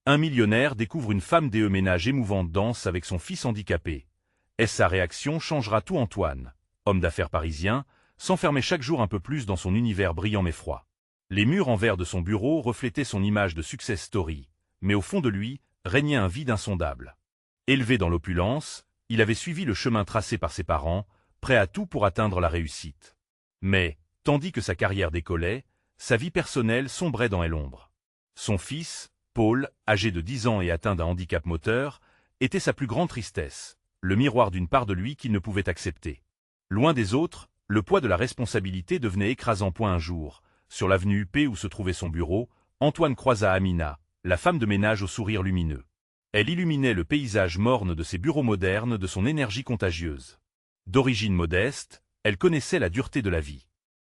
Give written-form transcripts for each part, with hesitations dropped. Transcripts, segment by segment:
Un millionnaire découvre une femme des ménages émouvante danse avec son fils handicapé. Est-ce sa réaction changera tout? Antoine, homme d'affaires parisien, s'enfermait chaque jour un peu plus dans son univers brillant mais froid. Les murs en verre de son bureau reflétaient son image de success story, mais au fond de lui, régnait un vide insondable. Élevé dans l'opulence, il avait suivi le chemin tracé par ses parents, prêt à tout pour atteindre la réussite. Mais, tandis que sa carrière décollait, sa vie personnelle sombrait dans l'ombre. Son fils, Paul, âgé de 10 ans et atteint d'un handicap moteur, était sa plus grande tristesse, le miroir d'une part de lui qu'il ne pouvait accepter. Loin des autres, le poids de la responsabilité devenait écrasant. Un jour, sur l'avenue P où se trouvait son bureau, Antoine croisa Amina, la femme de ménage au sourire lumineux. Elle illuminait le paysage morne de ses bureaux modernes de son énergie contagieuse. D'origine modeste, elle connaissait la dureté de la vie.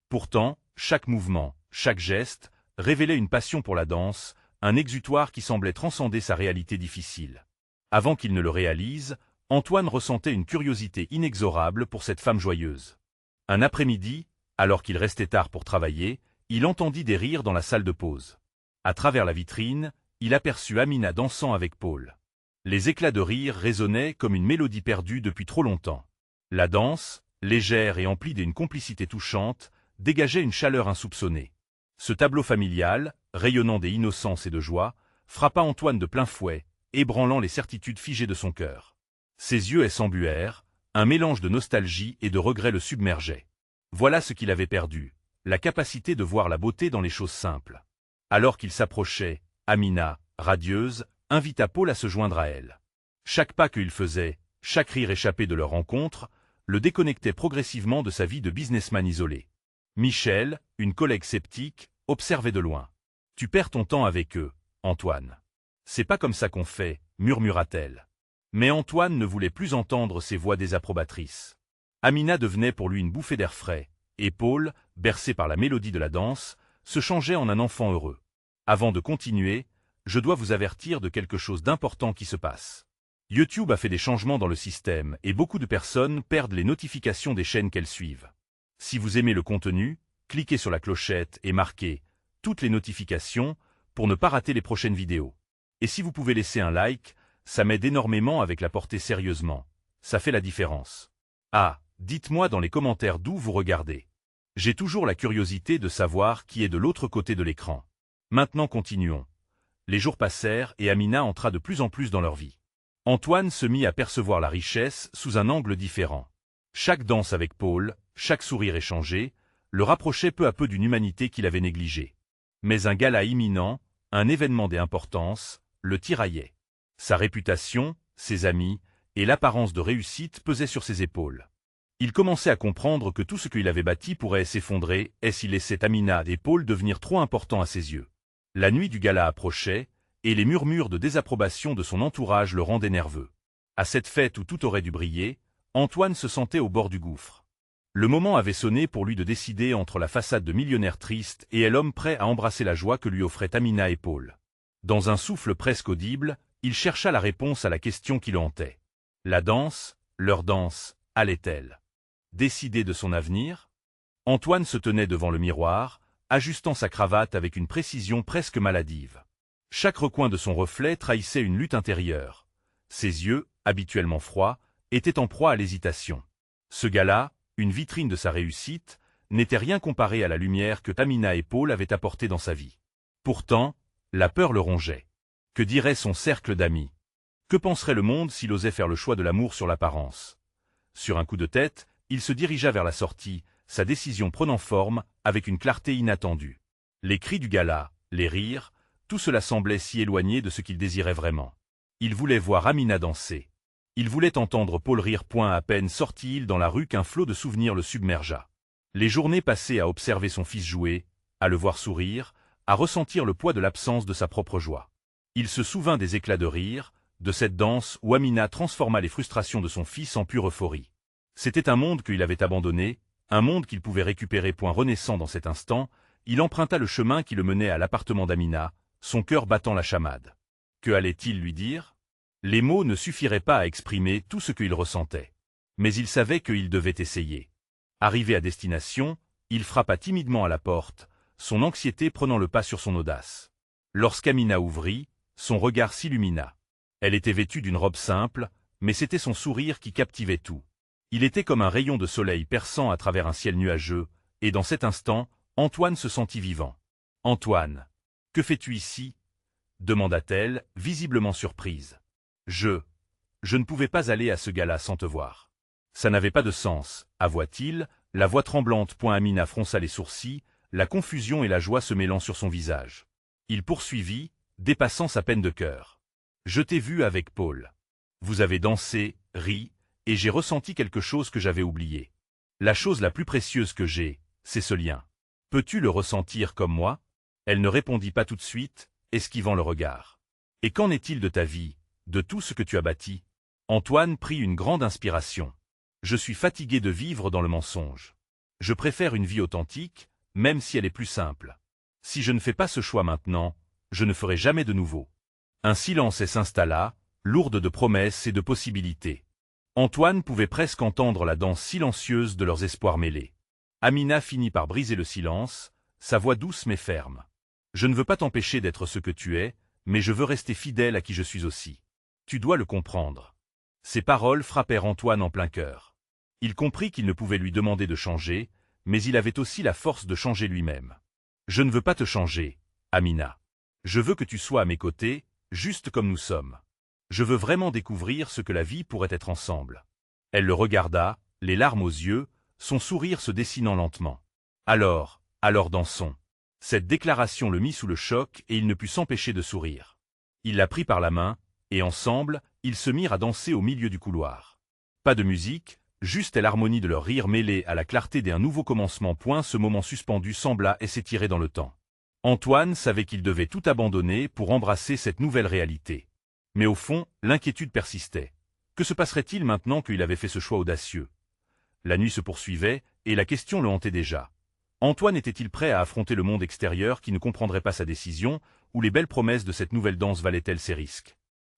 Pourtant, chaque mouvement, chaque geste, révélait une passion pour la danse, un exutoire qui semblait transcender sa réalité difficile. Avant qu'il ne le réalise, Antoine ressentait une curiosité inexorable pour cette femme joyeuse. Un après-midi, alors qu'il restait tard pour travailler, il entendit des rires dans la salle de pause. À travers la vitrine, il aperçut Amina dansant avec Paul. Les éclats de rire résonnaient comme une mélodie perdue depuis trop longtemps. La danse, légère et emplie d'une complicité touchante, dégageait une chaleur insoupçonnée. Ce tableau familial, rayonnant d'innocence et de joie, frappa Antoine de plein fouet, ébranlant les certitudes figées de son cœur. Ses yeux s'embuèrent, un mélange de nostalgie et de regret le submergeait. Voilà ce qu'il avait perdu, la capacité de voir la beauté dans les choses simples. Alors qu'il s'approchait, Amina, radieuse, invita Paul à se joindre à elle. Chaque pas qu'il faisait, chaque rire échappé de leur rencontre, le déconnectait progressivement de sa vie de businessman isolé. Michel, une collègue sceptique, observait de loin. « Tu perds ton temps avec eux, Antoine. C'est pas comme ça qu'on fait, murmura-t-elle. Mais Antoine ne voulait plus entendre ces voix désapprobatrices. Amina devenait pour lui une bouffée d'air frais, et Paul, bercé par la mélodie de la danse, se changeait en un enfant heureux. Avant de continuer, je dois vous avertir de quelque chose d'important qui se passe. YouTube a fait des changements dans le système et beaucoup de personnes perdent les notifications des chaînes qu'elles suivent. Si vous aimez le contenu, cliquez sur la clochette et marquez « Toutes les notifications » pour ne pas rater les prochaines vidéos. Et si vous pouvez laisser un like, ça m'aide énormément avec la portée sérieusement. Ça fait la différence. Ah, dites-moi dans les commentaires d'où vous regardez. J'ai toujours la curiosité de savoir qui est de l'autre côté de l'écran. Maintenant continuons. Les jours passèrent et Amina entra de plus en plus dans leur vie. Antoine se mit à percevoir la richesse sous un angle différent. Chaque danse avec Paul, chaque sourire échangé, le rapprochait peu à peu d'une humanité qu'il avait négligée. Mais un gala imminent, un événement d'importance, le tiraillait. Sa réputation, ses amis, et l'apparence de réussite pesaient sur ses épaules. Il commençait à comprendre que tout ce qu'il avait bâti pourrait s'effondrer s'il laissait Amina et Paul devenir trop importants à ses yeux. La nuit du gala approchait, et les murmures de désapprobation de son entourage le rendaient nerveux. À cette fête où tout aurait dû briller, Antoine se sentait au bord du gouffre. Le moment avait sonné pour lui de décider entre la façade de millionnaire triste et l'homme prêt à embrasser la joie que lui offraient Amina et Paul. Dans un souffle presque audible, il chercha la réponse à la question qui le hantait. La danse, leur danse, allait-elle décider de son avenir? Antoine se tenait devant le miroir, ajustant sa cravate avec une précision presque maladive. Chaque recoin de son reflet trahissait une lutte intérieure. Ses yeux, habituellement froids, étaient en proie à l'hésitation. Ce gala, une vitrine de sa réussite, n'était rien comparé à la lumière que Amina et Paul avaient apportée dans sa vie. Pourtant, la peur le rongeait. Que dirait son cercle d'amis? Que penserait le monde s'il osait faire le choix de l'amour sur l'apparence? Sur un coup de tête, il se dirigea vers la sortie, sa décision prenant forme avec une clarté inattendue. Les cris du gala, les rires, tout cela semblait si éloigné de ce qu'il désirait vraiment. Il voulait voir Amina danser. Il voulait entendre Paul rire. À peine sortit-il dans la rue qu'un flot de souvenirs le submergea. Les journées passées à observer son fils jouer, à le voir sourire, à ressentir le poids de l'absence de sa propre joie. Il se souvint des éclats de rire, de cette danse où Amina transforma les frustrations de son fils en pure euphorie. C'était un monde qu'il avait abandonné, un monde qu'il pouvait récupérer. Renaissant dans cet instant, il emprunta le chemin qui le menait à l'appartement d'Amina, son cœur battant la chamade. Que allait-il lui dire? Les mots ne suffiraient pas à exprimer tout ce qu'il ressentait. Mais il savait qu'il devait essayer. Arrivé à destination, il frappa timidement à la porte, son anxiété prenant le pas sur son audace. Lorsqu'Amina ouvrit, Son regard s'illumina. Elle était vêtue d'une robe simple, mais c'était son sourire qui captivait tout. Il était comme un rayon de soleil perçant à travers un ciel nuageux, et dans cet instant, Antoine se sentit vivant. « Antoine, que fais-tu ici ?» demanda-t-elle, visiblement surprise. « Je ne pouvais pas aller à ce gala sans te voir. » Ça n'avait pas de sens, avoua-t-il, la voix tremblante. Amina fronça les sourcils, la confusion et la joie se mêlant sur son visage. Il poursuivit, dépassant sa peine de cœur. « Je t'ai vu avec Paul. Vous avez dansé, ri, et j'ai ressenti quelque chose que j'avais oublié. La chose la plus précieuse que j'ai, c'est ce lien. Peux-tu le ressentir comme moi ?» Elle ne répondit pas tout de suite, esquivant le regard. « Et qu'en est-il de ta vie, de tout ce que tu as bâti ?» Antoine prit une grande inspiration. « Je suis fatigué de vivre dans le mensonge. Je préfère une vie authentique, même si elle est plus simple. Si je ne fais pas ce choix maintenant, je ne ferai jamais de nouveau. » Un silence s'installa, lourde de promesses et de possibilités. Antoine pouvait presque entendre la danse silencieuse de leurs espoirs mêlés. Amina finit par briser le silence, sa voix douce mais ferme. « Je ne veux pas t'empêcher d'être ce que tu es, mais je veux rester fidèle à qui je suis aussi. Tu dois le comprendre. » Ces paroles frappèrent Antoine en plein cœur. Il comprit qu'il ne pouvait lui demander de changer, mais il avait aussi la force de changer lui-même. « Je ne veux pas te changer, Amina. Je veux que tu sois à mes côtés, juste comme nous sommes. Je veux vraiment découvrir ce que la vie pourrait être ensemble. » Elle le regarda, les larmes aux yeux, son sourire se dessinant lentement. « Alors dansons. » Cette déclaration le mit sous le choc et il ne put s'empêcher de sourire. Il la prit par la main, et ensemble, ils se mirent à danser au milieu du couloir. Pas de musique, juste l'harmonie de leur rire mêlée à la clarté d'un nouveau commencement. Ce moment suspendu sembla s'étirer dans le temps. Antoine savait qu'il devait tout abandonner pour embrasser cette nouvelle réalité. Mais au fond, l'inquiétude persistait. Que se passerait-il maintenant qu'il avait fait ce choix audacieux? La nuit se poursuivait, et la question le hantait déjà. Antoine était-il prêt à affronter le monde extérieur qui ne comprendrait pas sa décision, ou les belles promesses de cette nouvelle danse valaient-elles ses risques?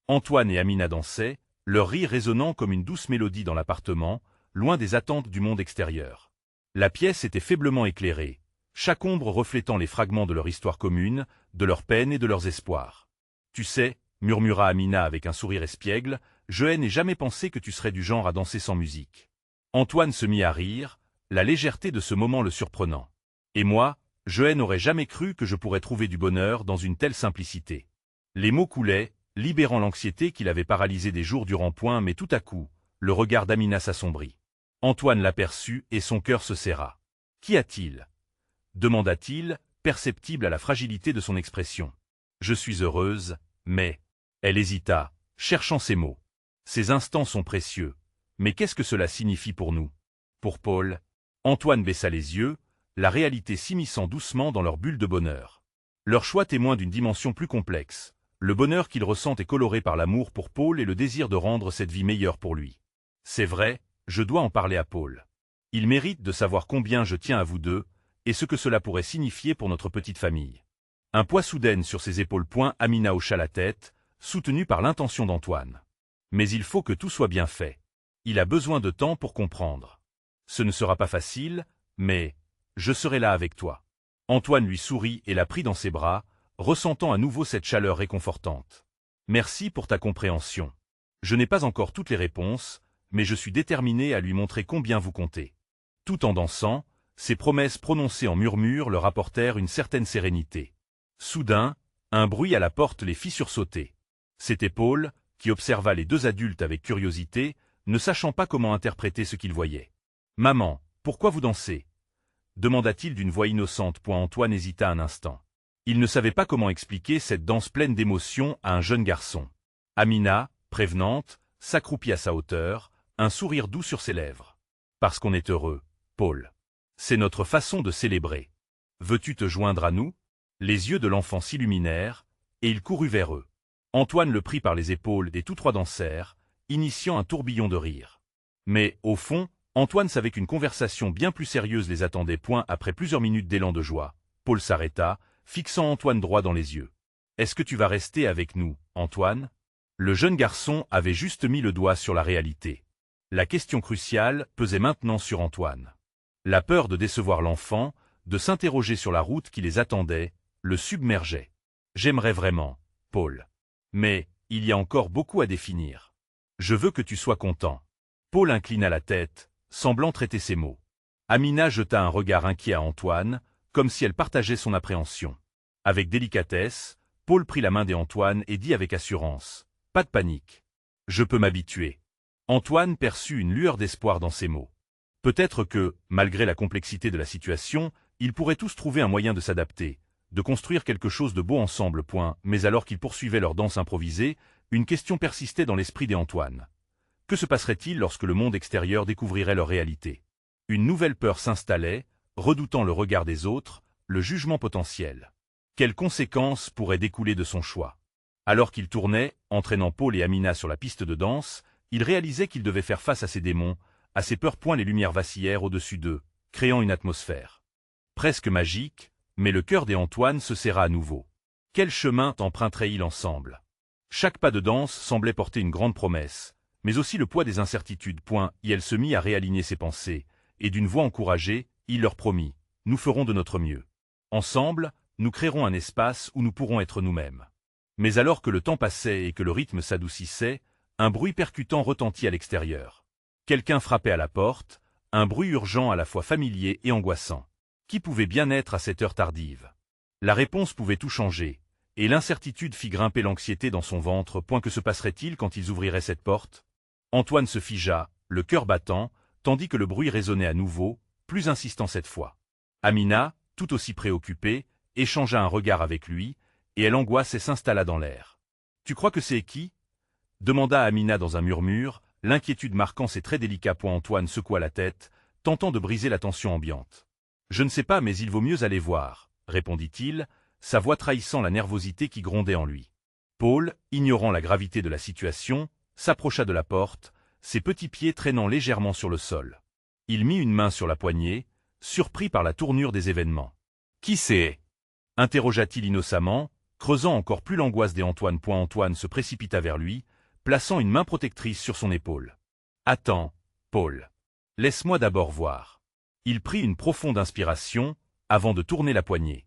Antoine et Amina dansaient, leur rire résonnant comme une douce mélodie dans l'appartement, loin des attentes du monde extérieur. La pièce était faiblement éclairée, chaque ombre reflétant les fragments de leur histoire commune, de leurs peines et de leurs espoirs. « Tu sais, » murmura Amina avec un sourire espiègle, « je n'ai jamais pensé que tu serais du genre à danser sans musique. » Antoine se mit à rire, la légèreté de ce moment le surprenant. « Et moi, je n'aurais jamais cru que je pourrais trouver du bonheur dans une telle simplicité. » Les mots coulaient, libérant l'anxiété qui l'avait paralysé des jours durant. Mais tout à coup, le regard d'Amina s'assombrit. Antoine l'aperçut et son cœur se serra. « Qu'y a-t-il » demanda-t-il, perceptible à la fragilité de son expression. « Je suis heureuse, mais… » Elle hésita, cherchant ses mots. « Ces instants sont précieux, mais qu'est-ce que cela signifie pour nous? Pour Paul ?» Antoine baissa les yeux, la réalité s'immisçant doucement dans leur bulle de bonheur. Leur choix témoin d'une dimension plus complexe. Le bonheur qu'il ressent est coloré par l'amour pour Paul et le désir de rendre cette vie meilleure pour lui. « C'est vrai, je dois en parler à Paul. Il mérite de savoir combien je tiens à vous deux, et ce que cela pourrait signifier pour notre petite famille. » Un poids soudain sur ses épaules. Amina hocha la tête, soutenue par l'intention d'Antoine. « Mais il faut que tout soit bien fait. Il a besoin de temps pour comprendre. Ce ne sera pas facile, mais… je serai là avec toi. » Antoine lui sourit et la prit dans ses bras, ressentant à nouveau cette chaleur réconfortante. « Merci pour ta compréhension. Je n'ai pas encore toutes les réponses, mais je suis déterminé à lui montrer combien vous comptez. » Tout en dansant, ces promesses prononcées en murmures leur apportèrent une certaine sérénité. Soudain, un bruit à la porte les fit sursauter. C'était Paul, qui observa les deux adultes avec curiosité, ne sachant pas comment interpréter ce qu'il voyait. « Maman, pourquoi vous dansez ?» demanda-t-il d'une voix innocente. Antoine hésita un instant. Il ne savait pas comment expliquer cette danse pleine d'émotion à un jeune garçon. Amina, prévenante, s'accroupit à sa hauteur, un sourire doux sur ses lèvres. « Parce qu'on est heureux, Paul. C'est notre façon de célébrer. Veux-tu te joindre à nous ?» Les yeux de l'enfant s'illuminèrent, et il courut vers eux. Antoine le prit par les épaules et tous trois dansèrent, initiant un tourbillon de rire. Mais, au fond, Antoine savait qu'une conversation bien plus sérieuse les attendait. Après plusieurs minutes d'élan de joie, Paul s'arrêta, fixant Antoine droit dans les yeux. « Est-ce que tu vas rester avec nous, Antoine ?» Le jeune garçon avait juste mis le doigt sur la réalité. La question cruciale pesait maintenant sur Antoine. La peur de décevoir l'enfant, de s'interroger sur la route qui les attendait, le submergeait. « J'aimerais vraiment, Paul. Mais, il y a encore beaucoup à définir. Je veux que tu sois content. Paul inclina la tête, semblant traiter ses mots. Amina jeta un regard inquiet à Antoine, comme si elle partageait son appréhension. Avec délicatesse, Paul prit la main d'Antoine et dit avec assurance, « Pas de panique. Je peux m'habituer. » Antoine perçut une lueur d'espoir dans ces mots. Peut-être que, malgré la complexité de la situation, ils pourraient tous trouver un moyen de s'adapter, de construire quelque chose de beau ensemble. Mais alors qu'ils poursuivaient leur danse improvisée, une question persistait dans l'esprit d'Antoine. Que se passerait-il lorsque le monde extérieur découvrirait leur réalité? Une nouvelle peur s'installait, redoutant le regard des autres, le jugement potentiel. Quelles conséquences pourraient découler de son choix? Alors qu'il tournait, entraînant Paul et Amina sur la piste de danse, il réalisait qu'il devait faire face à ses démons, à ses peurs. Les lumières vacillèrent au-dessus d'eux, créant une atmosphère presque magique, mais le cœur d'Antoine se serra à nouveau. Quel chemin emprunterait-il ensemble? Chaque pas de danse semblait porter une grande promesse, mais aussi le poids des incertitudes. Et elle se mit à réaligner ses pensées, et d'une voix encouragée, il leur promit, « Nous ferons de notre mieux. Ensemble, nous créerons un espace où nous pourrons être nous-mêmes. » Mais alors que le temps passait et que le rythme s'adoucissait, un bruit percutant retentit à l'extérieur. Quelqu'un frappait à la porte, un bruit urgent à la fois familier et angoissant. Qui pouvait bien être à cette heure tardive? La réponse pouvait tout changer, et l'incertitude fit grimper l'anxiété dans son ventre. Que se passerait-il quand ils ouvriraient cette porte? Antoine se figea, le cœur battant, tandis que le bruit résonnait à nouveau, plus insistant cette fois. Amina, tout aussi préoccupée, échangea un regard avec lui, et elle angoisse et s'installa dans l'air. « Tu crois que c'est qui ?» demanda Amina dans un murmure, l'inquiétude marquant ses traits délicats. Antoine secoua la tête, tentant de briser la tension ambiante. « Je ne sais pas, mais il vaut mieux aller voir, » répondit-il, sa voix trahissant la nervosité qui grondait en lui. Paul, ignorant la gravité de la situation, s'approcha de la porte, ses petits pieds traînant légèrement sur le sol. Il mit une main sur la poignée, surpris par la tournure des événements. « Qui c'est ?» interrogea-t-il innocemment, creusant encore plus l'angoisse d'Antoine. Antoine se précipita vers lui, plaçant une main protectrice sur son épaule. « Attends, Paul. Laisse-moi d'abord voir. » Il prit une profonde inspiration, avant de tourner la poignée.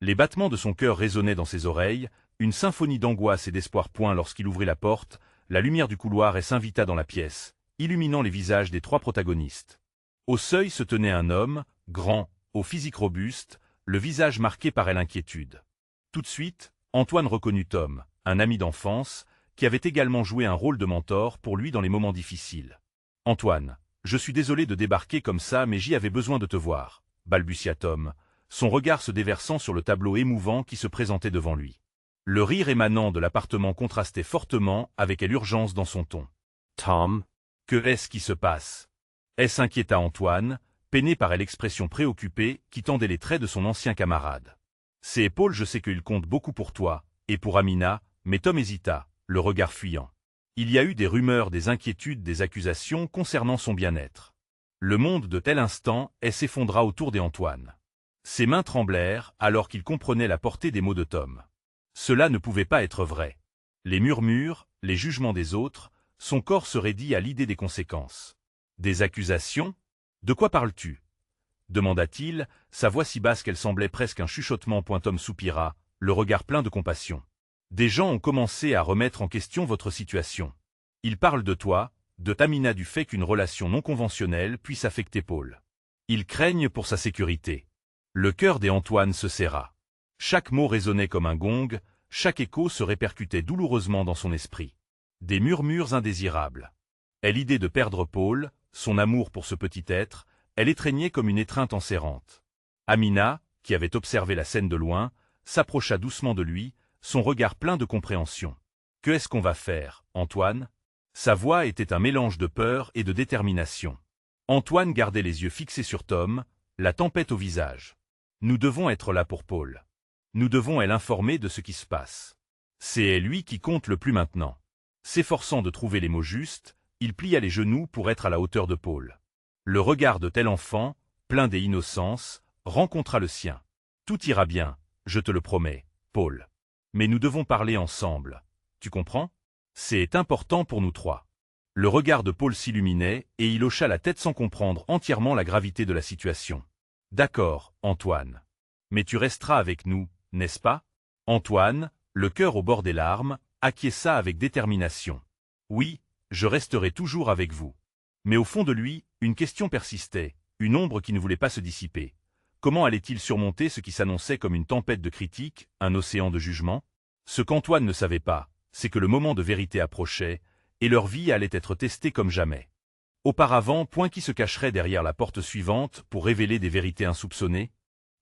Les battements de son cœur résonnaient dans ses oreilles, une symphonie d'angoisse et d'espoir. Lorsqu'il ouvrit la porte, la lumière du couloir s'invita dans la pièce, illuminant les visages des trois protagonistes. Au seuil se tenait un homme, grand, au physique robuste, le visage marqué par l'inquiétude. Tout de suite, Antoine reconnut Tom, un ami d'enfance, qui avait également joué un rôle de mentor pour lui dans les moments difficiles. « Antoine, je suis désolé de débarquer comme ça, mais j'y avais besoin de te voir, » balbutia Tom, son regard se déversant sur le tableau émouvant qui se présentait devant lui. Le rire émanant de l'appartement contrastait fortement avec l'urgence dans son ton. « Tom, que est-ce qui se passe ?» s'inquiéta Antoine, peiné par l'expression préoccupée qui tendait les traits de son ancien camarade. « C'est Paul, je sais qu'il compte beaucoup pour toi, et pour Amina, » mais Tom hésita, le regard fuyant. Il y a eu des rumeurs, des inquiétudes, des accusations concernant son bien-être. Le monde de tel instant s'effondra autour d'Antoine. Ses mains tremblèrent alors qu'il comprenait la portée des mots de Tom. Cela ne pouvait pas être vrai. Les murmures, les jugements des autres, son corps se raidit à l'idée des conséquences. Des accusations? De quoi parles-tu? demanda-t-il, sa voix si basse qu'elle semblait presque un chuchotement. Tom soupira, le regard plein de compassion. Des gens ont commencé à remettre en question votre situation. Ils parlent de toi, de Amina, du fait qu'une relation non conventionnelle puisse affecter Paul. Ils craignent pour sa sécurité. Le cœur d'Antoine se serra. Chaque mot résonnait comme un gong, chaque écho se répercutait douloureusement dans son esprit. Des murmures indésirables. Et l'idée de perdre Paul, son amour pour ce petit être, elle étreignait comme une étreinte enserrante. Amina, qui avait observé la scène de loin, s'approcha doucement de lui, son regard plein de compréhension. « Que est-ce qu'on va faire, Antoine ?» Sa voix était un mélange de peur et de détermination. Antoine gardait les yeux fixés sur Tom, la tempête au visage. « Nous devons être là pour Paul. Nous devons l'informer de ce qui se passe. C'est lui qui compte le plus maintenant. » S'efforçant de trouver les mots justes, il plia les genoux pour être à la hauteur de Paul. Le regard de tel enfant, plein d'innocence, rencontra le sien. « Tout ira bien, je te le promets, Paul. Mais nous devons parler ensemble. Tu comprends? C'est important pour nous trois. » Le regard de Paul s'illuminait et il hocha la tête sans comprendre entièrement la gravité de la situation. « D'accord, Antoine. Mais tu resteras avec nous, n'est-ce pas ?» Antoine, le cœur au bord des larmes, acquiesça avec détermination. Oui, je resterai toujours avec vous. Mais au fond de lui, une question persistait, une ombre qui ne voulait pas se dissiper. Comment allait-il surmonter ce qui s'annonçait comme une tempête de critiques, un océan de jugement? Ce qu'Antoine ne savait pas, c'est que le moment de vérité approchait, et leur vie allait être testée comme jamais. Auparavant, point qui se cacherait derrière la porte suivante pour révéler des vérités insoupçonnées?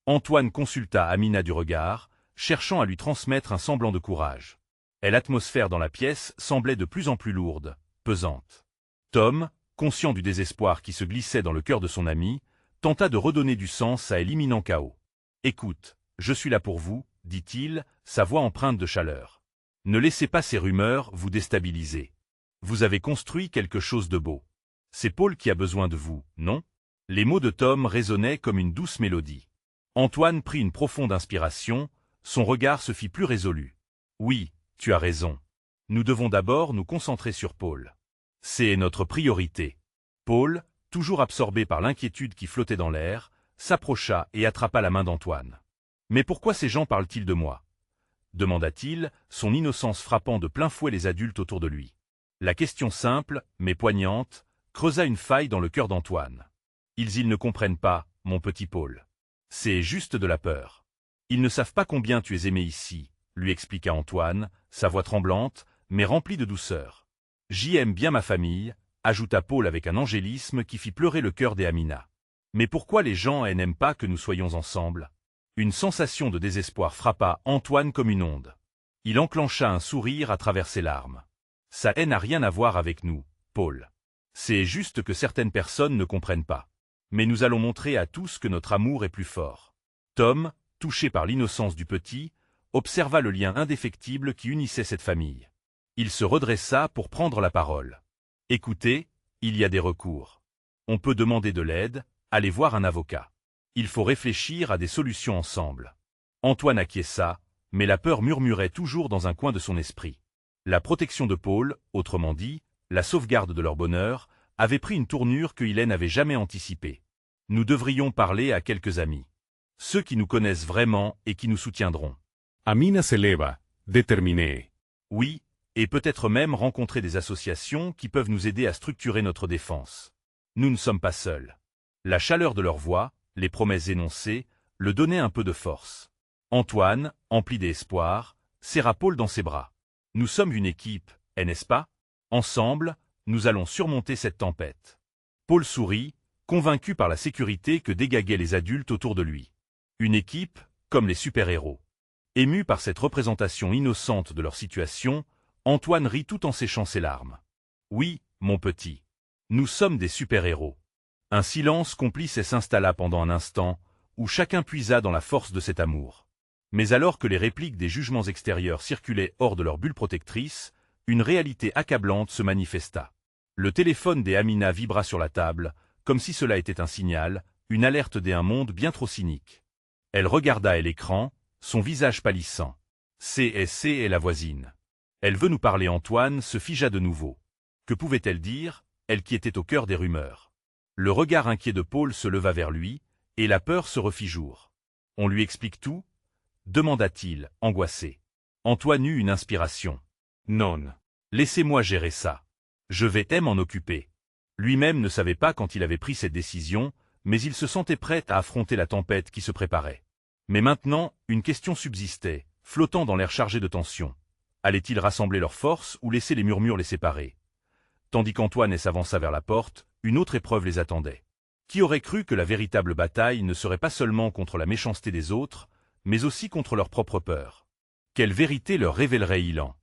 Antoine consulta Amina du regard, cherchant à lui transmettre un semblant de courage. L'atmosphère dans la pièce semblait de plus en plus lourde, pesante. Tom, conscient du désespoir qui se glissait dans le cœur de son ami, tenta de redonner du sens à l'imminent chaos. « Écoute, je suis là pour vous, » dit-il, sa voix empreinte de chaleur. « Ne laissez pas ces rumeurs vous déstabiliser. Vous avez construit quelque chose de beau. C'est Paul qui a besoin de vous, non ?» Les mots de Tom résonnaient comme une douce mélodie. Antoine prit une profonde inspiration, son regard se fit plus résolu. « Oui, tu as raison. Nous devons d'abord nous concentrer sur Paul. C'est notre priorité. » Paul, toujours absorbé par l'inquiétude qui flottait dans l'air, s'approcha et attrapa la main d'Antoine. « Mais pourquoi ces gens parlent-ils de moi ?» demanda-t-il, son innocence frappant de plein fouet les adultes autour de lui. La question simple, mais poignante, creusa une faille dans le cœur d'Antoine. « Ils ne comprennent pas, mon petit Paul. C'est juste de la peur. Ils ne savent pas combien tu es aimé ici, » lui expliqua Antoine, sa voix tremblante, mais remplie de douceur. « J'y aime bien ma famille, » ajouta Paul avec un angélisme qui fit pleurer le cœur d'Amina. « Mais pourquoi les gens n'aiment pas que nous soyons ensemble ?» Une sensation de désespoir frappa Antoine comme une onde. Il enclencha un sourire à travers ses larmes. « Ça n'a rien à voir avec nous, Paul. C'est juste que certaines personnes ne comprennent pas. Mais nous allons montrer à tous que notre amour est plus fort. » Tom, touché par l'innocence du petit, observa le lien indéfectible qui unissait cette famille. Il se redressa pour prendre la parole. « Écoutez, il y a des recours. On peut demander de l'aide, aller voir un avocat. Il faut réfléchir à des solutions ensemble. » Antoine acquiesça, mais la peur murmurait toujours dans un coin de son esprit. La protection de Paul, autrement dit, la sauvegarde de leur bonheur, avait pris une tournure que Hélène n'avait jamais anticipée. Nous devrions parler à quelques amis. Ceux qui nous connaissent vraiment et qui nous soutiendront. Amina se leva, déterminée. Oui, et peut-être même rencontrer des associations qui peuvent nous aider à structurer notre défense. Nous ne sommes pas seuls. La chaleur de leur voix, les promesses énoncées, le donnaient un peu de force. Antoine, empli d'espoir, serra Paul dans ses bras. Nous sommes une équipe, n'est-ce pas? Ensemble, nous allons surmonter cette tempête. Paul sourit, convaincu par la sécurité que dégageaient les adultes autour de lui. Une équipe, comme les super-héros. Ému par cette représentation innocente de leur situation, Antoine rit tout en séchant ses larmes. Oui, mon petit. Nous sommes des super-héros. Un silence complice s'installa pendant un instant, où chacun puisa dans la force de cet amour. Mais alors que les répliques des jugements extérieurs circulaient hors de leur bulle protectrice, une réalité accablante se manifesta. Le téléphone d'Amina vibra sur la table, comme si cela était un signal, une alerte d'un monde bien trop cynique. Elle regarda l'écran, son visage pâlissant. CSC est la voisine. Elle veut nous parler. Antoine se figea de nouveau. Que pouvait-elle dire, elle qui était au cœur des rumeurs? Le regard inquiet de Paul se leva vers lui, et la peur se refit jour. « On lui explique tout ?» demanda-t-il, angoissé. Antoine eut une inspiration. « Non. Laissez-moi gérer ça. Je vais m'en occuper. » Lui-même ne savait pas quand il avait pris cette décision, mais il se sentait prêt à affronter la tempête qui se préparait. Mais maintenant, une question subsistait, flottant dans l'air chargé de tension. Allaient-ils rassembler leurs forces ou laisser les murmures les séparer? Tandis qu'Antoine s'avança vers la porte, une autre épreuve les attendait. Qui aurait cru que la véritable bataille ne serait pas seulement contre la méchanceté des autres, mais aussi contre leur propre peur? Quelle vérité leur révélerait-il en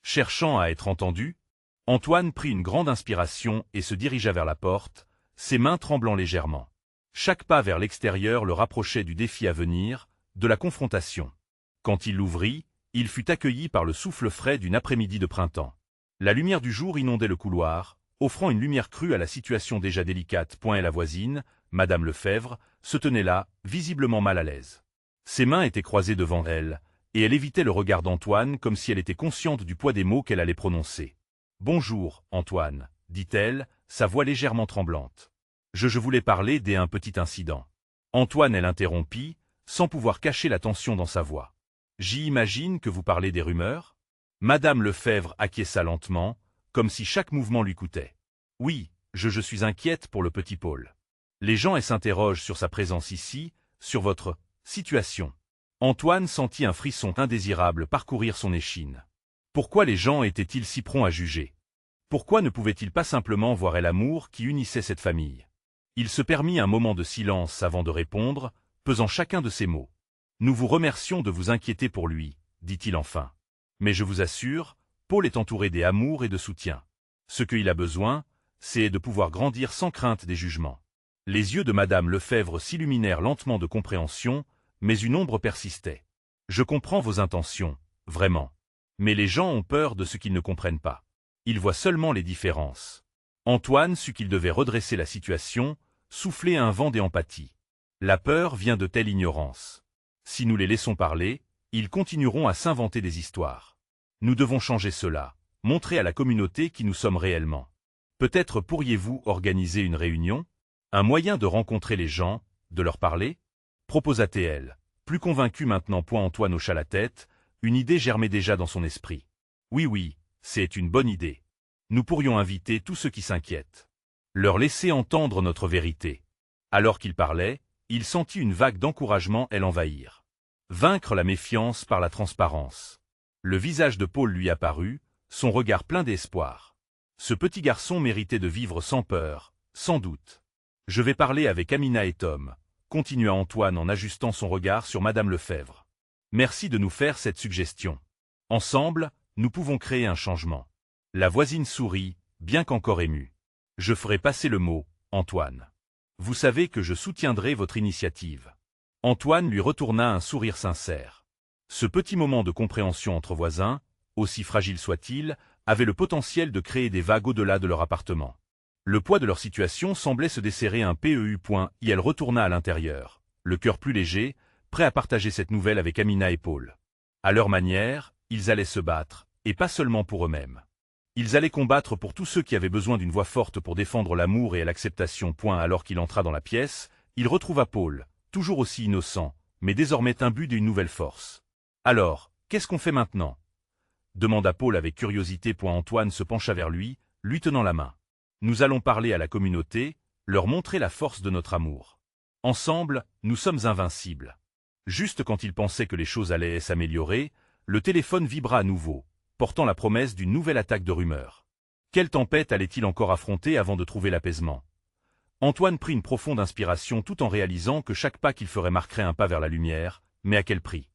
cherchant à être entendu? Antoine prit une grande inspiration et se dirigea vers la porte, ses mains tremblant légèrement. Chaque pas vers l'extérieur le rapprochait du défi à venir, de la confrontation. Quand il l'ouvrit, il fut accueilli par le souffle frais d'une après-midi de printemps. La lumière du jour inondait le couloir, offrant une lumière crue à la situation déjà délicate. Et la voisine, Madame Lefebvre, se tenait là, visiblement mal à l'aise. Ses mains étaient croisées devant elle, et elle évitait le regard d'Antoine comme si elle était consciente du poids des mots qu'elle allait prononcer. « Bonjour, Antoine, » dit-elle, sa voix légèrement tremblante. « Je voulais parler d'un petit incident. » Antoine l'interrompit, sans pouvoir cacher la tension dans sa voix. « J'imagine que vous parlez des rumeurs ?» Madame Lefebvre acquiesça lentement, comme si chaque mouvement lui coûtait. Oui, je suis inquiète pour le petit Paul. Les gens s'interrogent sur sa présence ici, sur votre situation. Antoine sentit un frisson indésirable parcourir son échine. Pourquoi les gens étaient-ils si prompts à juger? Pourquoi ne pouvaient-ils pas simplement voir l'amour qui unissait cette famille? Il se permit un moment de silence avant de répondre, pesant chacun de ses mots. Nous vous remercions de vous inquiéter pour lui, dit-il enfin. Mais je vous assure, Paul est entouré d'amour et de soutien. Ce qu'il a besoin, c'est de pouvoir grandir sans crainte des jugements. Les yeux de Madame Lefebvre s'illuminèrent lentement de compréhension, mais une ombre persistait. Je comprends vos intentions, vraiment. Mais les gens ont peur de ce qu'ils ne comprennent pas. Ils voient seulement les différences. Antoine sut qu'il devait redresser la situation, souffler un vent d'empathie. La peur vient de telle ignorance. Si nous les laissons parler, ils continueront à s'inventer des histoires. Nous devons changer cela, montrer à la communauté qui nous sommes réellement. Peut-être pourriez-vous organiser une réunion? Un moyen de rencontrer les gens, de leur parler? Proposa-t-elle. Plus convaincu maintenant. Antoine hocha la tête, une idée germait déjà dans son esprit. Oui, c'est une bonne idée. Nous pourrions inviter tous ceux qui s'inquiètent. Leur laisser entendre notre vérité. Alors qu'il parlait, il sentit une vague d'encouragement l'envahir. Vaincre la méfiance par la transparence. Le visage de Paul lui apparut, son regard plein d'espoir. Ce petit garçon méritait de vivre sans peur, sans doute. Je vais parler avec Amina et Tom, continua Antoine en ajustant son regard sur Madame Lefebvre. Merci de nous faire cette suggestion. Ensemble, nous pouvons créer un changement. La voisine sourit, bien qu'encore émue. Je ferai passer le mot, Antoine. Vous savez que je soutiendrai votre initiative. Antoine lui retourna un sourire sincère. Ce petit moment de compréhension entre voisins, aussi fragile soit-il, avait le potentiel de créer des vagues au-delà de leur appartement. Le poids de leur situation semblait se desserrer un peu. Elle retourna à l'intérieur, le cœur plus léger, prêt à partager cette nouvelle avec Amina et Paul. À leur manière, ils allaient se battre, et pas seulement pour eux-mêmes. Ils allaient combattre pour tous ceux qui avaient besoin d'une voix forte pour défendre l'amour et l'acceptation. Alors qu'il entra dans la pièce, il retrouva Paul, toujours aussi innocent, mais désormais imbu d'une nouvelle force. Alors, qu'est-ce qu'on fait maintenant? Demanda Paul avec curiosité. Antoine se pencha vers lui, lui tenant la main. Nous allons parler à la communauté, leur montrer la force de notre amour. Ensemble, nous sommes invincibles. Juste quand il pensait que les choses allaient s'améliorer, le téléphone vibra à nouveau, portant la promesse d'une nouvelle attaque de rumeurs. Quelle tempête allait-il encore affronter avant de trouver l'apaisement? Antoine prit une profonde inspiration tout en réalisant que chaque pas qu'il ferait marquerait un pas vers la lumière, mais à quel prix?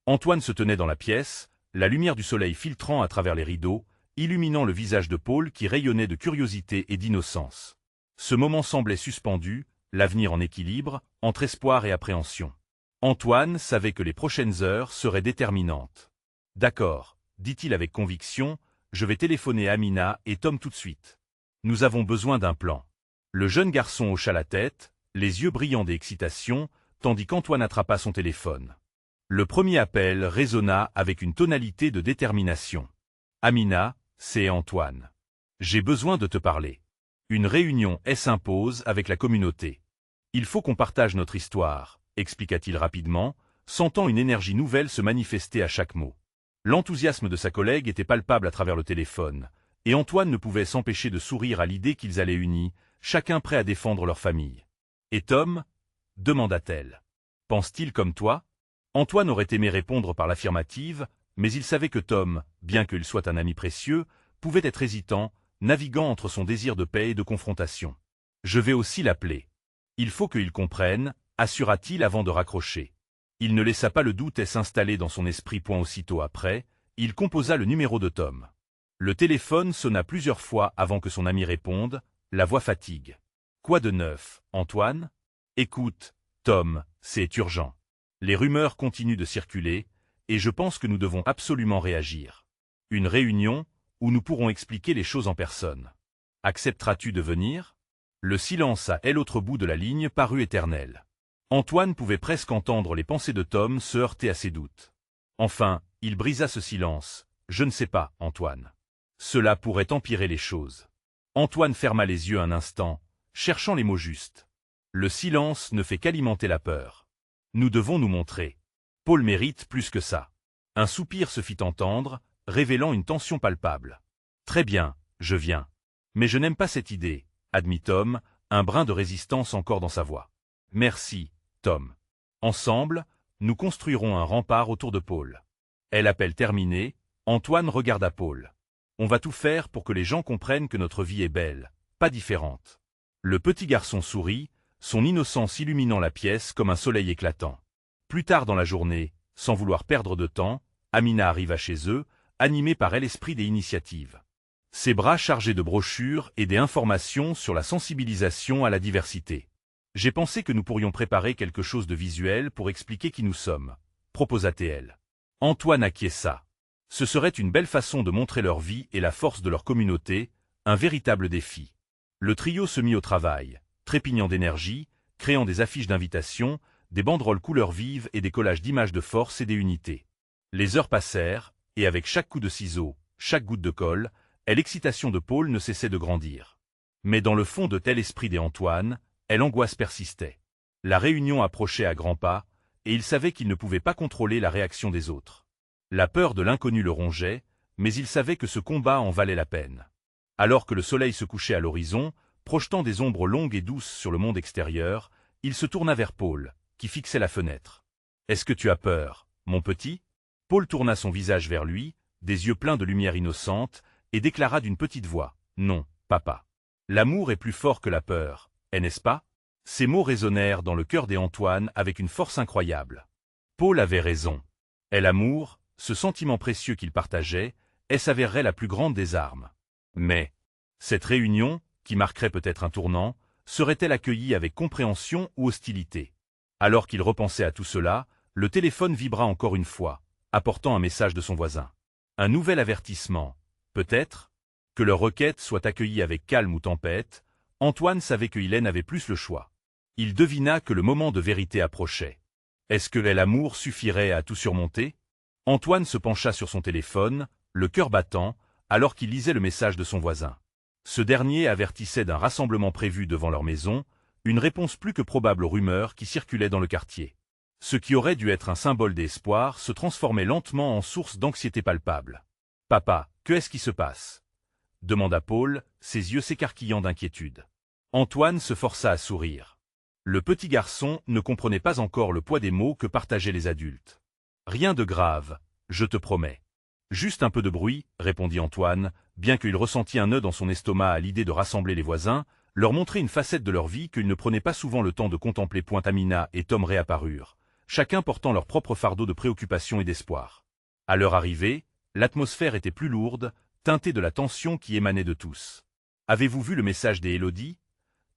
Antoine se tenait dans la pièce, la lumière du soleil filtrant à travers les rideaux, illuminant le visage de Paul qui rayonnait de curiosité et d'innocence. Ce moment semblait suspendu, l'avenir en équilibre, entre espoir et appréhension. Antoine savait que les prochaines heures seraient déterminantes. D'accord, dit-il avec conviction, je vais téléphoner à Amina et Tom tout de suite. Nous avons besoin d'un plan. Le jeune garçon hocha la tête, les yeux brillants d'excitation, tandis qu'Antoine attrapa son téléphone. Le premier appel résonna avec une tonalité de détermination. Amina, c'est Antoine. J'ai besoin de te parler. Une réunion s'impose avec la communauté. Il faut qu'on partage notre histoire, expliqua-t-il rapidement, sentant une énergie nouvelle se manifester à chaque mot. L'enthousiasme de sa collègue était palpable à travers le téléphone, et Antoine ne pouvait s'empêcher de sourire à l'idée qu'ils allaient unis, chacun prêt à défendre leur famille. Et Tom? Demanda-t-elle. Pense-t-il comme toi? Antoine aurait aimé répondre par l'affirmative, mais il savait que Tom, bien qu'il soit un ami précieux, pouvait être hésitant, naviguant entre son désir de paix et de confrontation. Je vais aussi l'appeler. Il faut qu'il comprenne, assura-t-il avant de raccrocher. Il ne laissa pas le doute s'installer dans son esprit. Aussitôt après, il composa le numéro de Tom. Le téléphone sonna plusieurs fois avant que son ami réponde, la voix fatigue. Quoi de neuf, Antoine? Écoute, Tom, c'est urgent. Les rumeurs continuent de circuler, et je pense que nous devons absolument réagir. Une réunion, où nous pourrons expliquer les choses en personne. Accepteras-tu de venir? Le silence à l'autre bout de la ligne parut éternel. Antoine pouvait presque entendre les pensées de Tom se heurter à ses doutes. Enfin, il brisa ce silence. Je ne sais pas, Antoine. Cela pourrait empirer les choses. Antoine ferma les yeux un instant, cherchant les mots justes. Le silence ne fait qu'alimenter la peur. Nous devons nous montrer. Paul mérite plus que ça. Un soupir se fit entendre, révélant une tension palpable. Très bien, je viens. Mais je n'aime pas cette idée, admit Tom, un brin de résistance encore dans sa voix. Merci, Tom. Ensemble, nous construirons un rempart autour de Paul. Et l'appel terminé, Antoine regarda Paul. On va tout faire pour que les gens comprennent que notre vie est belle, pas différente. Le petit garçon sourit, son innocence illuminant la pièce comme un soleil éclatant. Plus tard dans la journée, sans vouloir perdre de temps, Amina arriva chez eux, animée par elle l'esprit des initiatives. Ses bras chargés de brochures et des informations sur la sensibilisation à la diversité. J'ai pensé que nous pourrions préparer quelque chose de visuel pour expliquer qui nous sommes, proposa-t-elle. Antoine acquiesça. Ce serait une belle façon de montrer leur vie et la force de leur communauté, un véritable défi. Le trio se mit au travail, trépignant d'énergie, créant des affiches d'invitation, des banderoles couleurs vives et des collages d'images de force et des unités. Les heures passèrent, et avec chaque coup de ciseau, chaque goutte de colle, l'excitation de Paul ne cessait de grandir. Mais dans le fond de tel esprit des Antoine, l'angoisse persistait. La réunion approchait à grands pas, et il savait qu'il ne pouvait pas contrôler la réaction des autres. La peur de l'inconnu le rongeait, mais il savait que ce combat en valait la peine. Alors que le soleil se couchait à l'horizon, projetant des ombres longues et douces sur le monde extérieur, il se tourna vers Paul, qui fixait la fenêtre. « Est-ce que tu as peur, mon petit ?» Paul tourna son visage vers lui, des yeux pleins de lumière innocente, et déclara d'une petite voix, « Non, papa. L'amour est plus fort que la peur, n'est-ce pas ?» Ces mots résonnèrent dans le cœur des Antoine avec une force incroyable. Paul avait raison. Et l'amour, ce sentiment précieux qu'il partageait, s'avérerait la plus grande des armes. Mais cette réunion, qui marquerait peut-être un tournant, serait-elle accueillie avec compréhension ou hostilité? Alors qu'il repensait à tout cela, le téléphone vibra encore une fois, apportant un message de son voisin. Un nouvel avertissement, peut-être? Que leur requête soit accueillie avec calme ou tempête, Antoine savait que Hélène avait plus le choix. Il devina que le moment de vérité approchait. Est-ce que l'amour suffirait à tout surmonter? Antoine se pencha sur son téléphone, le cœur battant, alors qu'il lisait le message de son voisin. Ce dernier avertissait d'un rassemblement prévu devant leur maison, une réponse plus que probable aux rumeurs qui circulaient dans le quartier. Ce qui aurait dû être un symbole d'espoir se transformait lentement en source d'anxiété palpable. « Papa, qu'est-ce qui se passe ?» demanda Paul, ses yeux s'écarquillant d'inquiétude. Antoine se força à sourire. Le petit garçon ne comprenait pas encore le poids des mots que partageaient les adultes. « Rien de grave, je te promets. »« Juste un peu de bruit, » répondit Antoine, bien qu'il ressentît un nœud dans son estomac à l'idée de rassembler les voisins, leur montrer une facette de leur vie qu'ils ne prenaient pas souvent le temps de contempler. Amina et Tom réapparurent, chacun portant leur propre fardeau de préoccupation et d'espoir. À leur arrivée, l'atmosphère était plus lourde, teintée de la tension qui émanait de tous. « Avez-vous vu le message des Élodie ?»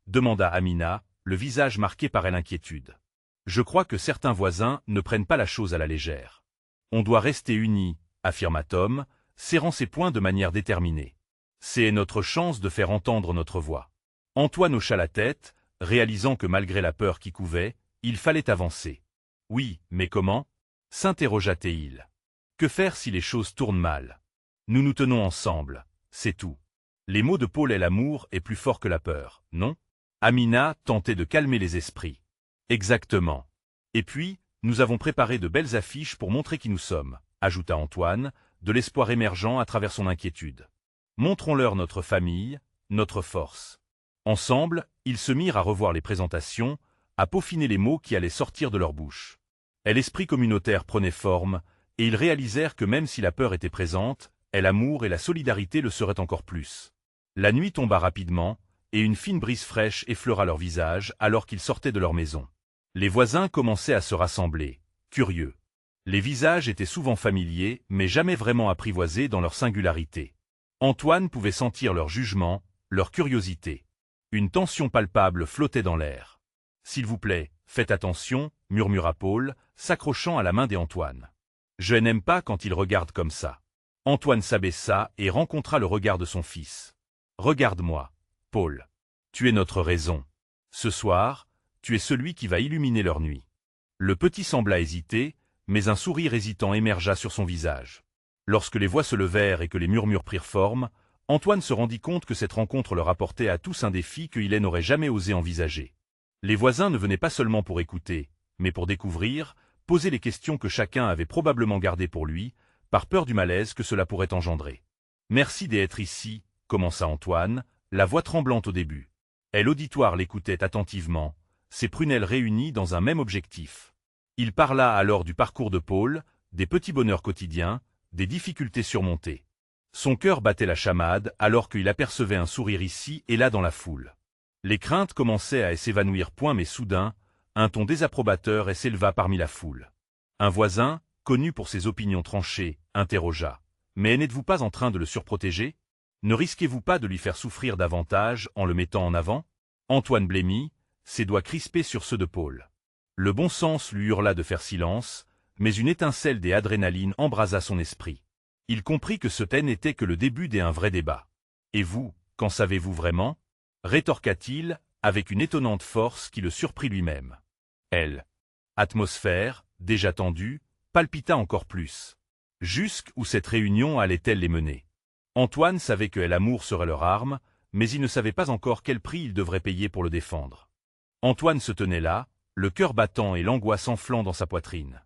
demanda Amina, le visage marqué par l'inquiétude. « Je crois que certains voisins ne prennent pas la chose à la légère. On doit rester unis, » affirma Tom, serrant ses poings de manière déterminée. « C'est notre chance de faire entendre notre voix. » Antoine hocha la tête, réalisant que malgré la peur qui couvait, il fallait avancer. « Oui, mais comment ?» s'interrogea-t-il. « Que faire si les choses tournent mal? Nous nous tenons ensemble, c'est tout. » Les mots de Paul et l'amour est plus fort que la peur, non? Amina tentait de calmer les esprits. Exactement. Et puis, nous avons préparé de belles affiches pour montrer qui nous sommes, ajouta Antoine, de l'espoir émergeant à travers son inquiétude. Montrons-leur notre famille, notre force. Ensemble, ils se mirent à revoir les présentations, à peaufiner les mots qui allaient sortir de leur bouche. Et l'esprit communautaire prenait forme, et ils réalisèrent que même si la peur était présente, l'amour et la solidarité le seraient encore plus. La nuit tomba rapidement, et une fine brise fraîche effleura leur visage alors qu'ils sortaient de leur maison. Les voisins commençaient à se rassembler, curieux. Les visages étaient souvent familiers, mais jamais vraiment apprivoisés dans leur singularité. Antoine pouvait sentir leur jugement, leur curiosité. Une tension palpable flottait dans l'air. « S'il vous plaît, faites attention, » murmura Paul, s'accrochant à la main d'Antoine. « Je n'aime pas quand il regarde comme ça. » Antoine s'abaissa et rencontra le regard de son fils. « Regarde-moi, Paul. Tu es notre raison. Ce soir, tu es celui qui va illuminer leur nuit. » Le petit sembla hésiter, mais un sourire hésitant émergea sur son visage. Lorsque les voix se levèrent et que les murmures prirent forme, Antoine se rendit compte que cette rencontre leur apportait à tous un défi qu'il n'aurait jamais osé envisager. Les voisins ne venaient pas seulement pour écouter, mais pour découvrir, poser les questions que chacun avait probablement gardées pour lui, par peur du malaise que cela pourrait engendrer. « Merci d'être ici », commença Antoine, la voix tremblante au début. Et l'auditoire l'écoutait attentivement, ses prunelles réunies dans un même objectif. Il parla alors du parcours de Paul, des petits bonheurs quotidiens, des difficultés surmontées. Son cœur battait la chamade alors qu'il apercevait un sourire ici et là dans la foule. Les craintes commençaient à s'évanouir point mais soudain, un ton désapprobateur s'éleva parmi la foule. Un voisin, connu pour ses opinions tranchées, interrogea. « Mais n'êtes-vous pas en train de le surprotéger? Ne risquez-vous pas de lui faire souffrir davantage en le mettant en avant ?» Antoine blêmit, ses doigts crispés sur ceux de Paul. Le bon sens lui hurla de faire silence, mais une étincelle des adrénalines embrasa son esprit. Il comprit que ce n'était que le début d'un vrai débat. « Et vous, qu'en savez-vous vraiment » rétorqua-t-il, avec une étonnante force qui le surprit lui-même. Elle. Atmosphère, déjà tendue, palpita encore plus. Jusqu'où cette réunion allait-elle les mener? Antoine savait que l'amour serait leur arme, mais il ne savait pas encore quel prix il devrait payer pour le défendre. Antoine se tenait là, le cœur battant et l'angoisse enflant dans sa poitrine.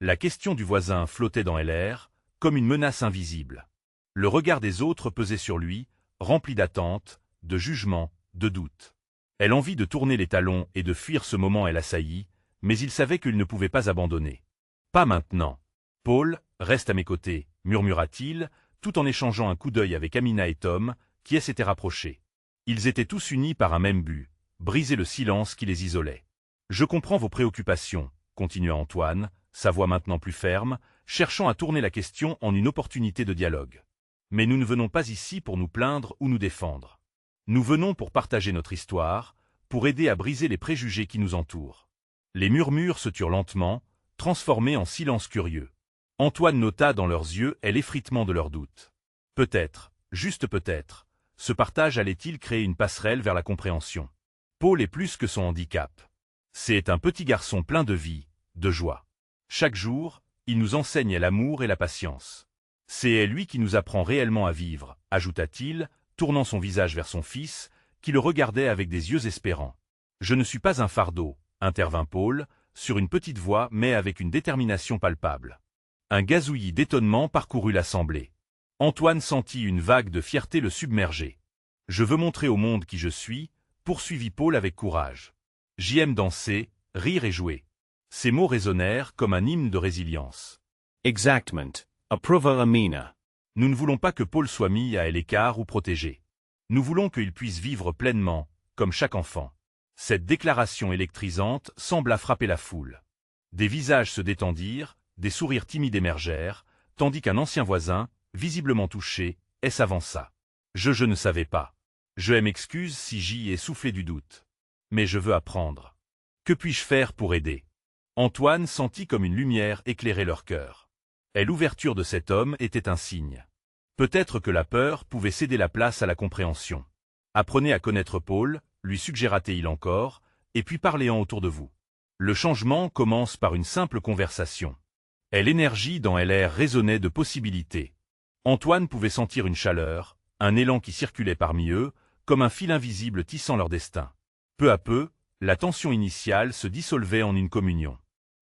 La question du voisin flottait dans l'air, comme une menace invisible. Le regard des autres pesait sur lui, rempli d'attente, de jugement, de doute. Elle envie de tourner les talons et de fuir ce moment l'assaillit, mais il savait qu'il ne pouvait pas abandonner. « Pas maintenant. Paul, reste à mes côtés, » murmura-t-il, tout en échangeant un coup d'œil avec Amina et Tom, qui s'étaient rapprochés. Ils étaient tous unis par un même but, briser le silence qui les isolait. « Je comprends vos préoccupations, » continua Antoine, sa voix maintenant plus ferme, cherchant à tourner la question en une opportunité de dialogue. « Mais nous ne venons pas ici pour nous plaindre ou nous défendre. Nous venons pour partager notre histoire, pour aider à briser les préjugés qui nous entourent. » Les murmures se turent lentement, transformés en silence curieux. Antoine nota dans leurs yeux l'effritement de leurs doutes. Peut-être, juste peut-être, ce partage allait-il créer une passerelle vers la compréhension. Paul est plus que son handicap. C'est un petit garçon plein de vie, de joie. Chaque jour, il nous enseigne l'amour et la patience. C'est lui qui nous apprend réellement à vivre, ajouta-t-il, tournant son visage vers son fils, qui le regardait avec des yeux espérants. « Je ne suis pas un fardeau, » intervint Paul, sur une petite voix mais avec une détermination palpable. Un gazouillis d'étonnement parcourut l'assemblée. Antoine sentit une vague de fierté le submerger. « Je veux montrer au monde qui je suis, » poursuivit Paul avec courage. « J'aime danser, rire et jouer. » Ces mots résonnèrent comme un hymne de résilience. Exactement, approva Amina. Nous ne voulons pas que Paul soit mis à l'écart ou protégé. Nous voulons qu'il puisse vivre pleinement, comme chaque enfant. Cette déclaration électrisante sembla frapper la foule. Des visages se détendirent, des sourires timides émergèrent, tandis qu'un ancien voisin, visiblement touché, s'avança. Je ne savais pas. Je m'excuse si j'y ai soufflé du doute. Mais je veux apprendre. Que puis-je faire pour aider? Antoine sentit comme une lumière éclairer leur cœur. Et l'ouverture de cet homme était un signe. Peut-être que la peur pouvait céder la place à la compréhension. Apprenez à connaître Paul, lui suggéra-t-il encore, et puis parlez-en autour de vous. Le changement commence par une simple conversation. Et l'énergie dans l'air résonnait de possibilités. Antoine pouvait sentir une chaleur, un élan qui circulait parmi eux, comme un fil invisible tissant leur destin. Peu à peu, la tension initiale se dissolvait en une communion.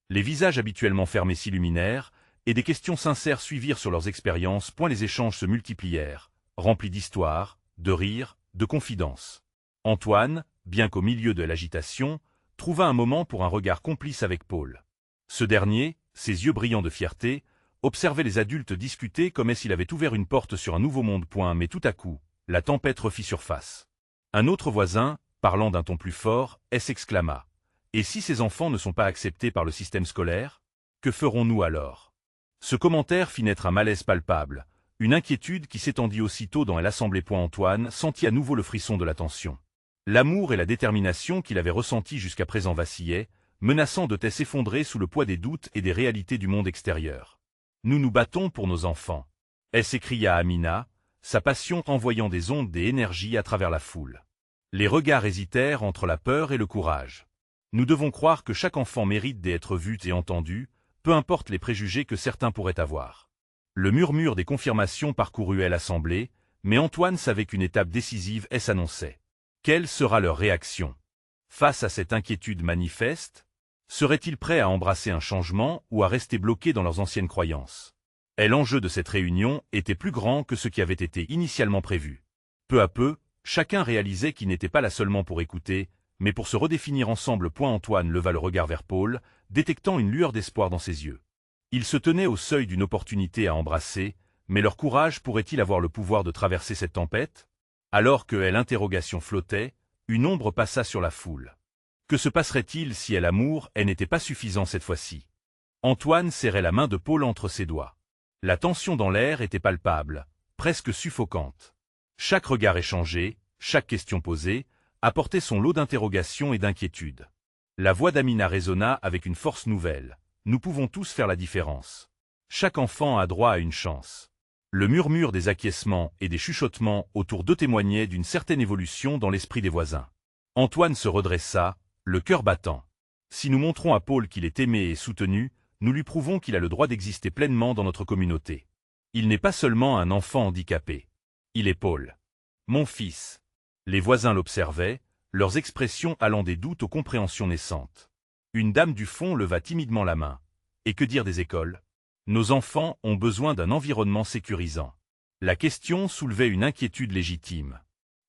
Les visages habituellement fermés s'illuminèrent, et des questions sincères suivirent sur leurs expériences, point les échanges se multiplièrent, remplis d'histoires, de rires, de confidences. Antoine, bien qu'au milieu de l'agitation, trouva un moment pour un regard complice avec Paul. Ce dernier, ses yeux brillants de fierté, observait les adultes discuter comme s'il avait ouvert une porte sur un nouveau monde. Mais tout à coup, la tempête refit surface. Un autre voisin, parlant d'un ton plus fort, s'exclama. « Et si ces enfants ne sont pas acceptés par le système scolaire? Que ferons-nous alors ?» Ce commentaire fit naître un malaise palpable, une inquiétude qui s'étendit aussitôt dans l'assemblée. Antoine sentit à nouveau le frisson de la tension. L'amour et la détermination qu'il avait ressentis jusqu'à présent vacillaient, menaçant de s'effondrer sous le poids des doutes et des réalités du monde extérieur. « Nous nous battons pour nos enfants », s'écria Amina, sa passion envoyant des ondes d'énergie à travers la foule. Les regards hésitèrent entre la peur et le courage. Nous devons croire que chaque enfant mérite d'être vu et entendu, peu importe les préjugés que certains pourraient avoir. Le murmure des confirmations parcourut l'assemblée, mais Antoine savait qu'une étape décisive s'annonçait. Quelle sera leur réaction? Face à cette inquiétude manifeste, seraient-ils prêts à embrasser un changement ou à rester bloqués dans leurs anciennes croyances? Et l'enjeu de cette réunion était plus grand que ce qui avait été initialement prévu. Peu à peu, chacun réalisait qu'il n'était pas là seulement pour écouter, mais pour se redéfinir ensemble. Antoine leva le regard vers Paul, détectant une lueur d'espoir dans ses yeux. Ils se tenaient au seuil d'une opportunité à embrasser, mais leur courage pourrait-il avoir le pouvoir de traverser cette tempête? Alors que l'interrogation flottait, une ombre passa sur la foule. Que se passerait-il si l'amour n'était pas suffisant cette fois-ci? Antoine serrait la main de Paul entre ses doigts. La tension dans l'air était palpable, presque suffocante. Chaque regard échangé, chaque question posée, apportait son lot d'interrogations et d'inquiétudes. La voix d'Amina résonna avec une force nouvelle. Nous pouvons tous faire la différence. Chaque enfant a droit à une chance. Le murmure des acquiescements et des chuchotements autour d'eux témoignait d'une certaine évolution dans l'esprit des voisins. Antoine se redressa, le cœur battant. Si nous montrons à Paul qu'il est aimé et soutenu, nous lui prouvons qu'il a le droit d'exister pleinement dans notre communauté. Il n'est pas seulement un enfant handicapé. Il est Paul. Mon fils. Les voisins l'observaient, leurs expressions allant des doutes aux compréhensions naissantes. Une dame du fond leva timidement la main. Et que dire des écoles? Nos enfants ont besoin d'un environnement sécurisant. La question soulevait une inquiétude légitime.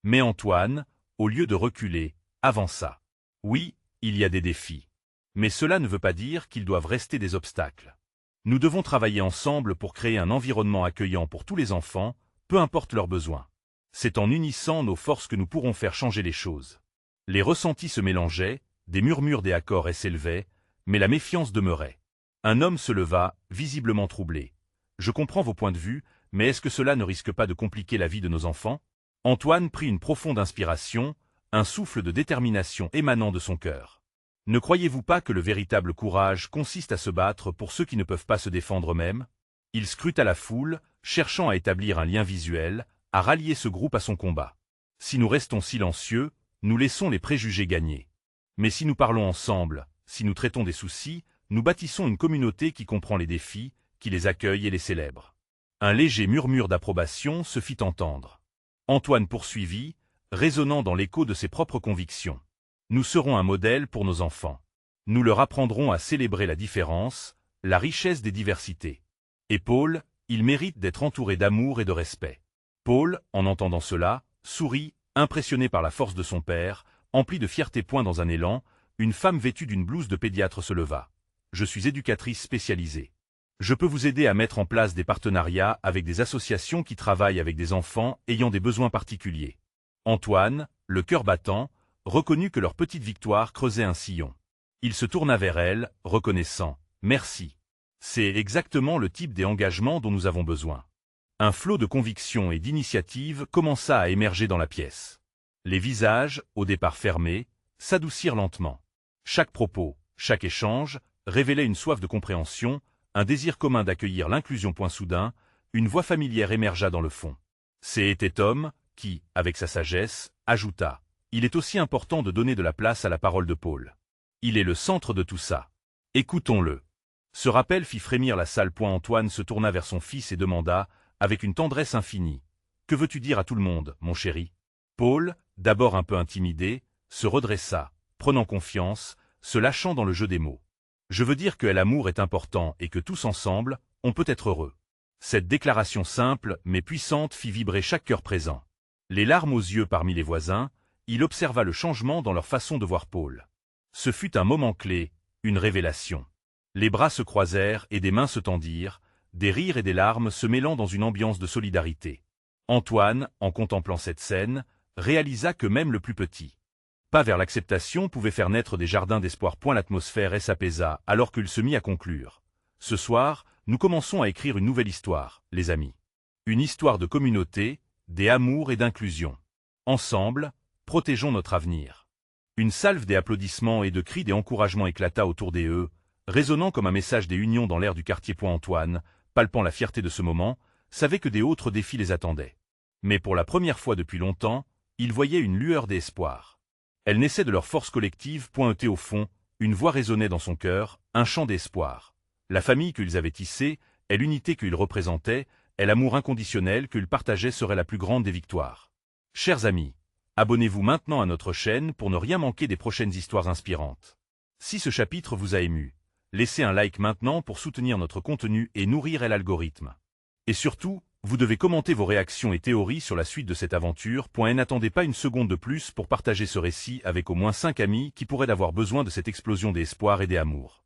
Mais Antoine, au lieu de reculer, avança. Oui, il y a des défis. Mais cela ne veut pas dire qu'ils doivent rester des obstacles. Nous devons travailler ensemble pour créer un environnement accueillant pour tous les enfants, peu importe leurs besoins. C'est en unissant nos forces que nous pourrons faire changer les choses. Les ressentis se mélangeaient, des murmures des accords s'élevaient, mais la méfiance demeurait. Un homme se leva, visiblement troublé. Je comprends vos points de vue, mais est-ce que cela ne risque pas de compliquer la vie de nos enfants? Antoine prit une profonde inspiration, un souffle de détermination émanant de son cœur. Ne croyez-vous pas que le véritable courage consiste à se battre pour ceux qui ne peuvent pas se défendre eux-mêmes? Il scruta la foule, cherchant à établir un lien visuel, à rallier ce groupe à son combat. Si nous restons silencieux, nous laissons les préjugés gagner. Mais si nous parlons ensemble, si nous traitons des soucis, nous bâtissons une communauté qui comprend les défis, qui les accueille et les célèbre. Un léger murmure d'approbation se fit entendre. Antoine poursuivit, résonnant dans l'écho de ses propres convictions. Nous serons un modèle pour nos enfants. Nous leur apprendrons à célébrer la différence, la richesse des diversités. Et Paul, il mérite d'être entouré d'amour et de respect. Paul, en entendant cela, sourit, impressionné par la force de son père, empli de fierté. Dans un élan, une femme vêtue d'une blouse de pédiatre se leva. Je suis éducatrice spécialisée. Je peux vous aider à mettre en place des partenariats avec des associations qui travaillent avec des enfants ayant des besoins particuliers. Antoine, le cœur battant, reconnut que leur petite victoire creusait un sillon. Il se tourna vers elle, reconnaissant « Merci ». C'est exactement le type d'engagement dont nous avons besoin. Un flot de conviction et d'initiative commença à émerger dans la pièce. Les visages, au départ fermés, s'adoucirent lentement. Chaque propos, chaque échange, révélait une soif de compréhension, un désir commun d'accueillir l'inclusion. Soudain, une voix familière émergea dans le fond. C'était Tom, qui, avec sa sagesse, ajouta « Il est aussi important de donner de la place à la parole de Paul. Il est le centre de tout ça. Écoutons-le. » Ce rappel fit frémir la salle. Antoine se tourna vers son fils et demanda, avec une tendresse infinie, « Que veux-tu dire à tout le monde, mon chéri ?» Paul, d'abord un peu intimidé, se redressa, prenant confiance, se lâchant dans le jeu des mots. « Je veux dire que l'amour est important et que tous ensemble, on peut être heureux. » Cette déclaration simple mais puissante fit vibrer chaque cœur présent. Les larmes aux yeux parmi les voisins, il observa le changement dans leur façon de voir Paul. Ce fut un moment clé, une révélation. Les bras se croisèrent et des mains se tendirent, des rires et des larmes se mêlant dans une ambiance de solidarité. Antoine, en contemplant cette scène, réalisa que même le plus petit pas vers l'acceptation pouvait faire naître des jardins d'espoir. L'atmosphère s'apaisa alors qu'il se mit à conclure. Ce soir, nous commençons à écrire une nouvelle histoire, les amis. Une histoire de communauté, d'amour et d'inclusion. Ensemble, protégeons notre avenir. Une salve d'applaudissements et de cris d'encouragement éclata autour d'eux, résonnant comme un message des unions dans l'air du quartier. Antoine, palpant la fierté de ce moment, savait que d'autres défis les attendaient. Mais pour la première fois depuis longtemps, il voyait une lueur d'espoir. Elle naissait de leur force collective. Au fond, une voix résonnait dans son cœur, un chant d'espoir. La famille qu'ils avaient tissée, et l'unité qu'ils représentaient, et l'amour inconditionnel qu'ils partageaient serait la plus grande des victoires. Chers amis, abonnez-vous maintenant à notre chaîne pour ne rien manquer des prochaines histoires inspirantes. Si ce chapitre vous a ému, Laissez un like maintenant pour soutenir notre contenu et nourrir l'algorithme. Et surtout, vous devez commenter vos réactions et théories sur la suite de cette aventure. N'attendez pas une seconde de plus pour partager ce récit avec au moins 5 amis qui pourraient avoir besoin de cette explosion d'espoir et d'amour.